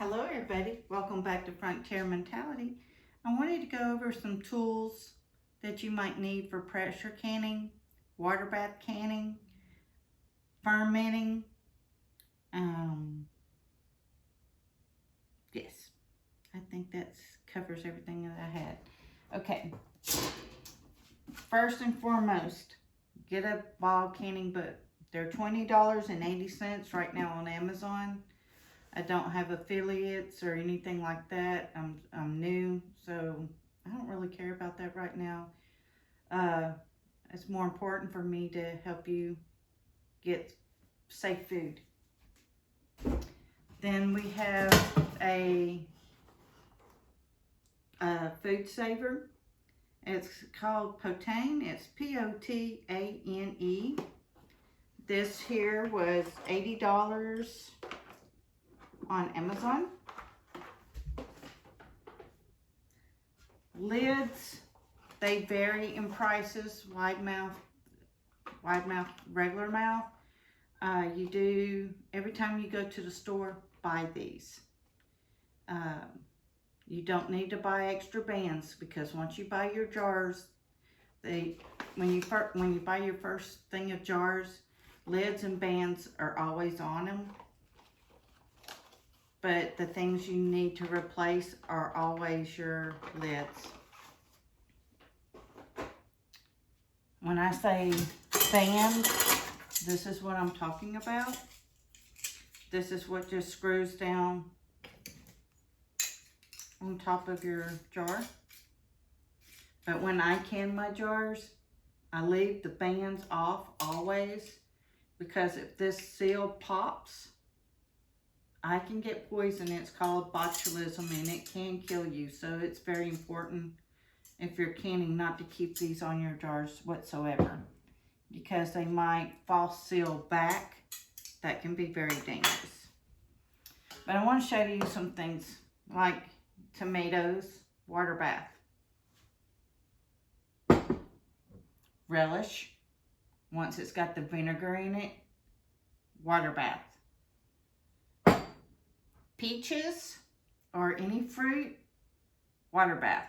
Hello everybody, welcome back to Frontier Mentality. I wanted to go over some tools that you might need for pressure canning, water bath canning, fermenting. Yes, I think that covers everything that I had. Okay, first and foremost, get a bottle canning book. They're $20.80 right now on Amazon. I don't have affiliates or anything like that. I'm new, so I don't really care about that right now. It's more important for me to help you get safe food. Then we have a food saver. It's called Potane. It's Potane. This here was $80 on Amazon. Lids, they vary in prices. Wide mouth, regular mouth. You do, every time you go to the store, buy these. You don't need to buy extra bands, because once you buy your jars, when you buy your first thing of jars, lids and bands are always on them. But the things you need to replace are always your lids. When I say band, this is what I'm talking about. This is what just screws down on top of your jar. But when I can my jars, I leave the bands off always, because if this seal pops, I can get poison. It's called botulism, and it can kill you. So it's very important, if you're canning, not to keep these on your jars whatsoever, because they might false seal back. That can be very dangerous. But I want to show you some things like tomatoes, water bath. Relish, once it's got the vinegar in it, water bath. Peaches or any fruit, water bath.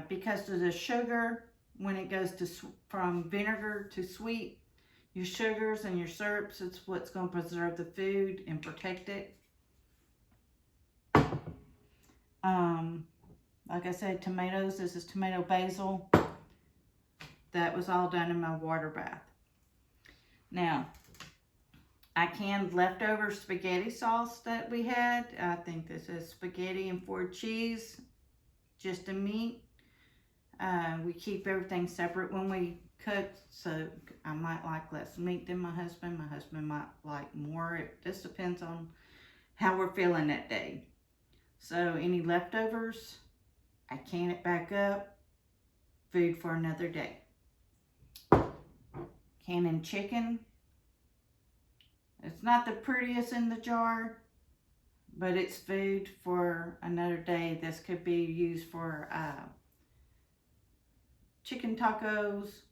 Because of the sugar, when it goes from vinegar to sweet, your sugars and your syrups, it's what's going to preserve the food and protect it. Like I said, tomatoes, this is tomato basil. That was all done in my water bath. Now, I canned leftover spaghetti sauce that we had. I think this is spaghetti and 4 cheese, just a meat. We keep everything separate when we cook, so I might like less meat than my husband. My husband might like more. It just depends on how we're feeling that day. So any leftovers, I can it back up. Food for another day. Canning chicken. It's not the prettiest in the jar, but it's food for another day. This could be used for chicken tacos,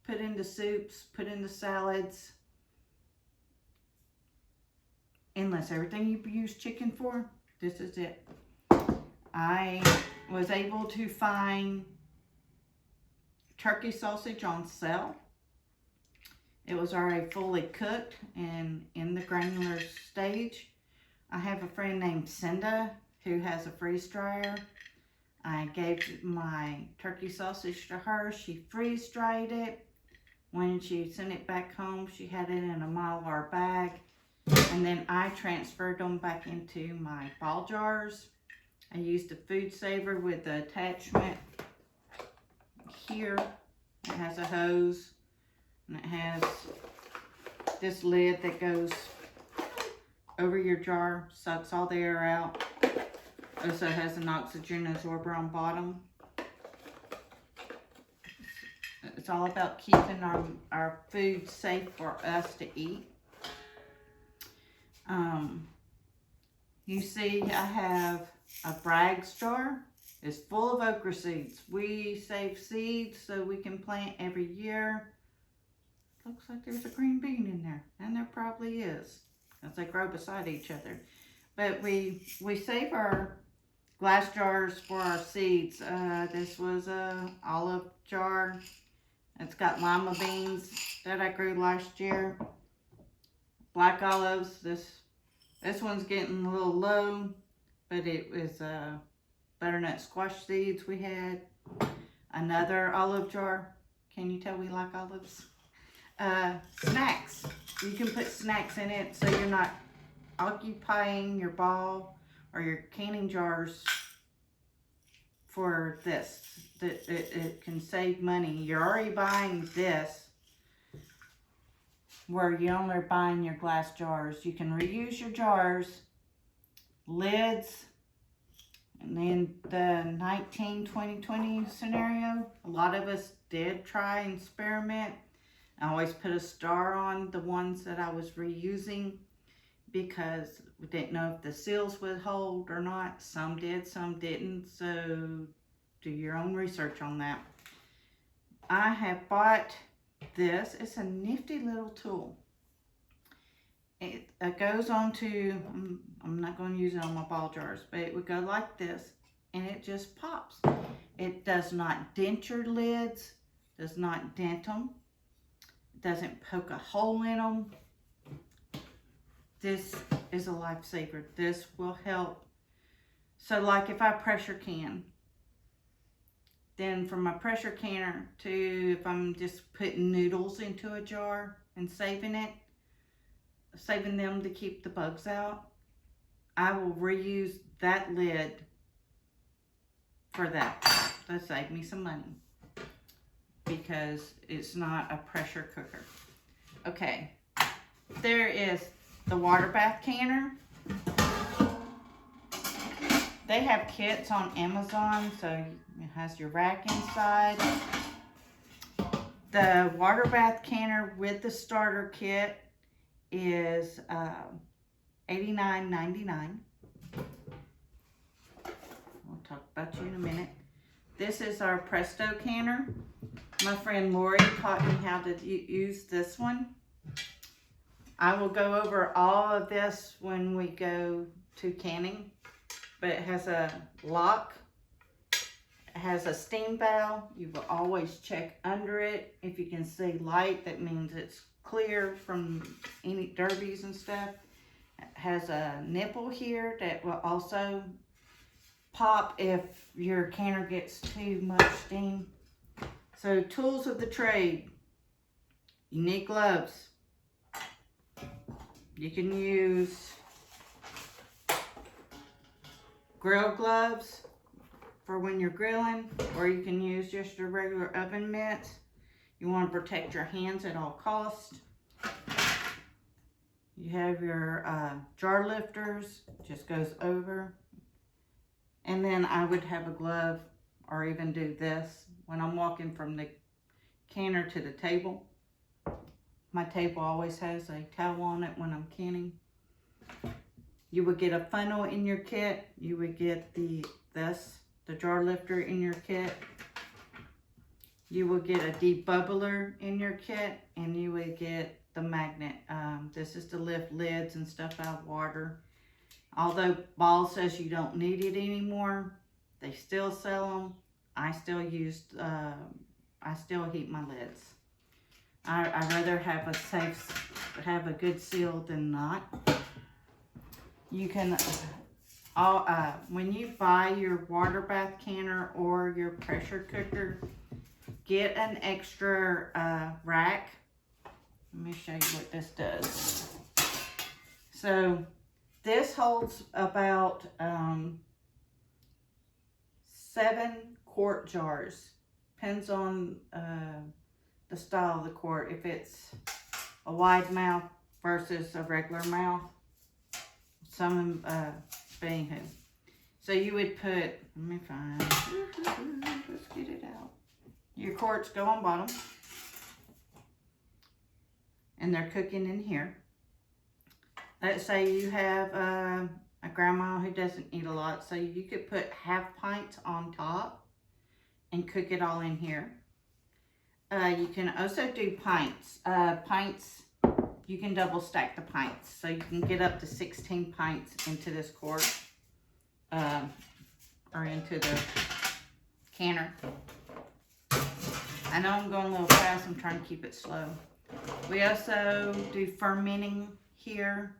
put into soups, put into salads. Endless. Everything you use chicken for, this is it. I was able to find turkey sausage on sale. It was already fully cooked and in the granular stage. I have a friend named Cinda who has a freeze dryer. I gave my turkey sausage to her. She freeze dried it. When she sent it back home, she had it in a Mylar bag. And then I transferred them back into my ball jars. I used a food saver with the attachment here. It has a hose. And it has this lid that goes over your jar, sucks all the air out. Also has an oxygen absorber on bottom. It's all about keeping our food safe for us to eat. You see, I have a Bragg's jar. It's full of okra seeds. We save seeds so we can plant every year. Looks like there's a green bean in there, and there probably is, as they grow beside each other. But we save our glass jars for our seeds. This was a olive jar. It's got lima beans that I grew last year. Black olives. This one's getting a little low, but it was butternut squash seeds we had. Another olive jar. Can you tell we like olives? Snacks. You can put snacks in it so you're not occupying your ball or your canning jars for this. It can save money. You're already buying this where you're only buying your glass jars. You can reuse your jars, lids, and then the 2020 scenario, a lot of us did try and experiment. I always put a star on the ones that I was reusing because we didn't know if the seals would hold or not. Some did, some didn't, so do your own research on that. I have bought this. It's a nifty little tool. It goes on to, I'm not going to use it on my ball jars, but it would go like this and it just pops. It does not dent your lids, does not dent them, doesn't poke a hole in them. This is a lifesaver. This will help. So like if I pressure can, then from my pressure canner to if I'm just putting noodles into a jar and saving them to keep the bugs out, I will reuse that lid for that. That'll save me some money because it's not a pressure cooker. Okay, there is the water bath canner. They have kits on Amazon, so it has your rack inside. The water bath canner with the starter kit is $89.99. We'll talk about you in a minute. This is our Presto canner. My friend Lori taught me how to use this one. I will go over all of this when we go to canning, but it has a lock. It has a steam valve. You will always check under it. If you can see light, that means it's clear from any derbies and stuff. It has a nipple here that will also pop if your canner gets too much steam. So tools of the trade. You need gloves. You can use grill gloves for when you're grilling, or you can use just your regular oven mitts. You want to protect your hands at all costs. You have your jar lifters, just goes over. And then I would have a glove or even do this when I'm walking from the canner to the table. My table always has a towel on it when I'm canning. You would get a funnel in your kit. You would get the jar lifter in your kit. You will get a debubbler in your kit, and you would get the magnet. This is to lift lids and stuff out of water. Although Ball says you don't need it anymore, they still sell them. I still heat my lids. I'd rather have a good seal than not. You can, when you buy your water bath canner or your pressure cooker, get an extra rack. Let me show you what this does. So this holds about 7 quart jars. Depends on the style of the quart. If it's a wide mouth versus a regular mouth. Some anywho. So you would put, let me find, let's get it out. Your quarts go on bottom. And they're cooking in here. Let's say you have a grandma who doesn't eat a lot, so you could put half pints on top and cook it all in here. You can also do pints. Pints you can double stack the pints. So you can get up to 16 pints into this quart, or into the canner. I know I'm going a little fast. I'm trying to keep it slow. We also do fermenting here.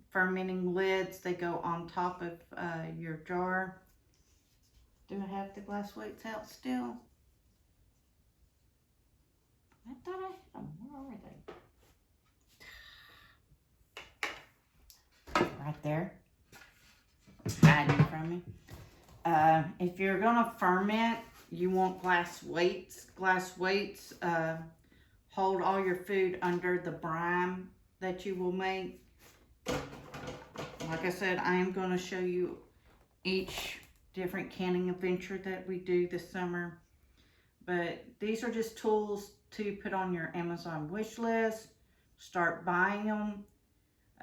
Fermenting lids. They go on top of your jar. Do I have the glass weights out still? I thought I had them. Where are they? Right there. Hiding from me. If you're gonna ferment, you want glass weights. Glass weights hold all your food under the brine that you will make. Like I said, I am going to show you each different canning adventure that we do this summer. But these are just tools to put on your Amazon wish list. Start buying them.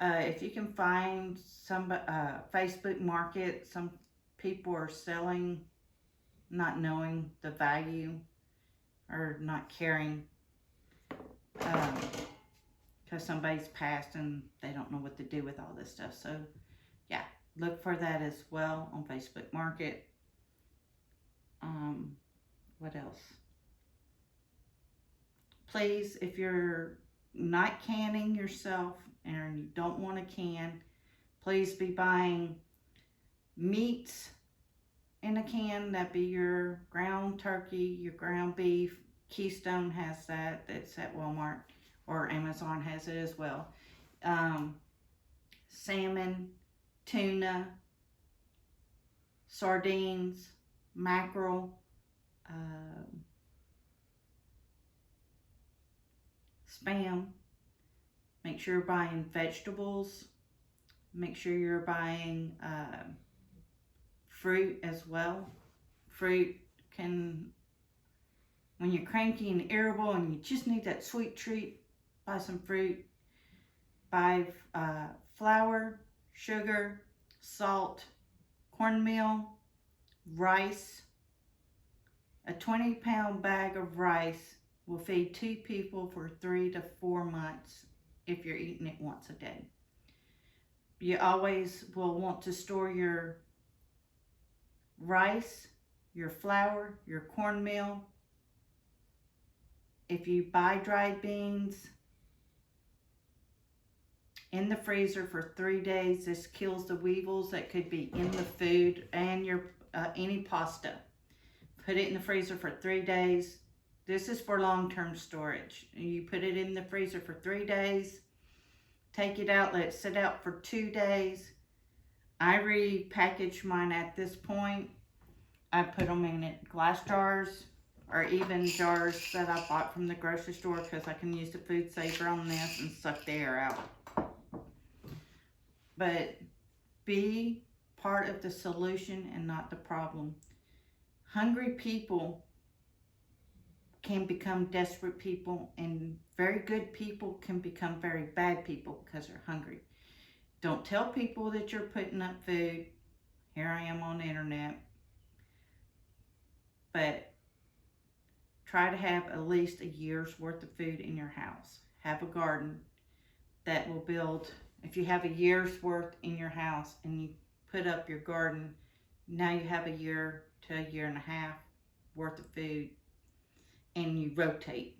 If you can find some Facebook Market, some people are selling, not knowing the value or not caring, because somebody's passed and they don't know what to do with all this stuff. So yeah, look for that as well on Facebook Market. What else? Please, if you're not canning yourself and you don't want to can, please be buying meats in a can. That'd be your ground turkey, your ground beef. Keystone has that. That's at Walmart, or Amazon has it as well. Salmon, tuna, sardines, mackerel, spam. Make sure you're buying vegetables. Make sure you're buying fruit as well. Fruit can, when you're cranky and irritable and you just need that sweet treat, buy some fruit. Buy flour, sugar, salt, cornmeal, rice. A 20-pound bag of rice will feed 2 people for 3 to 4 months if you're eating it once a day. You always will want to store your rice, your flour, your cornmeal. If you buy dried beans, in the freezer for 3 days. This kills the weevils that could be in the food and your any pasta. Put it in the freezer for 3 days. This is for long-term storage. You put it in the freezer for 3 days. Take it out, let it sit out for 2 days. I repackage mine at this point. I put them in glass jars, or even jars that I bought from the grocery store, because I can use the food saver on this and suck the air out. But be part of the solution and not the problem. Hungry people can become desperate people, and very good people can become very bad people because they're hungry. Don't tell people that you're putting up food. Here I am on the internet. But try to have at least a year's worth of food in your house. Have a garden that will build. If you have a year's worth in your house and you put up your garden, now you have a year to a year and a half worth of food, and you rotate.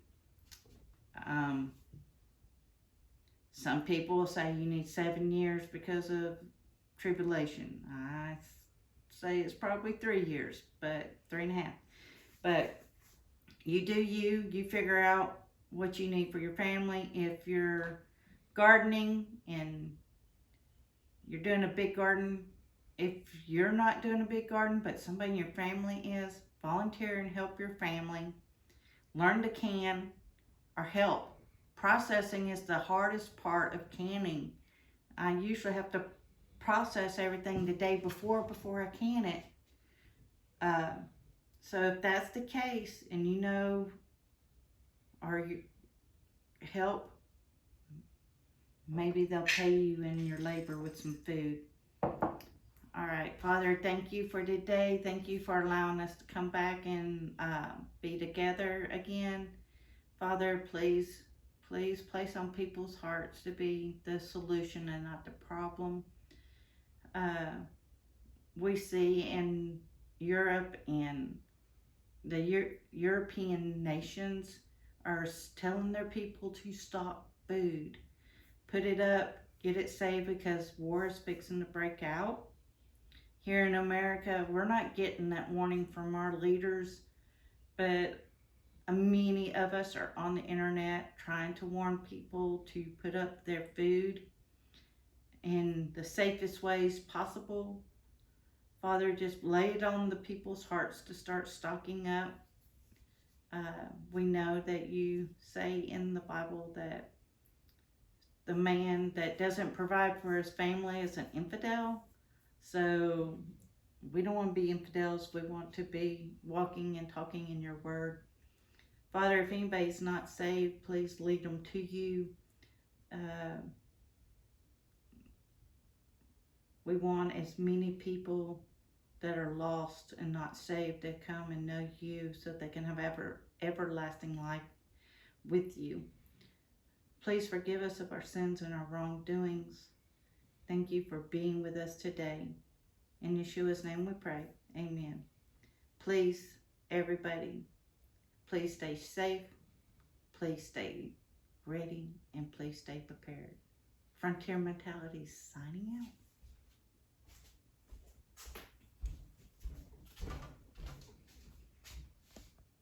Some people will say you need 7 years because of tribulation. I say it's probably 3 years, but 3.5. But you do you figure out what you need for your family. If you're gardening and you're doing a big garden, if you're not doing a big garden but somebody in your family is, volunteer and help your family. Learn to can or help. Processing is the hardest part of canning. I usually have to process everything the day before I can it. So if that's the case, and you know, or you help, maybe they'll pay you in your labor with some food. All right, Father, thank you for today. Thank you for allowing us to come back and be together again. Father, please Please place on people's hearts to be the solution and not the problem. We see in Europe and the European nations are telling their people to stop food. Put it up, get it saved, because war is fixing to break out. Here in America, we're not getting that warning from our leaders, but many of us are on the internet trying to warn people to put up their food in the safest ways possible. Father, just lay it on the people's hearts to start stocking up. We know that you say in the Bible that the man that doesn't provide for his family is an infidel. So we don't want to be infidels. We want to be walking and talking in your word. Father, if anybody's not saved, please lead them to you. We want as many people that are lost and not saved to come and know you so they can have everlasting life with you. Please forgive us of our sins and our wrongdoings. Thank you for being with us today. In Yeshua's name we pray. Amen. Please, everybody, please stay safe. Please stay ready, and please stay prepared. Frontier Mentality signing out.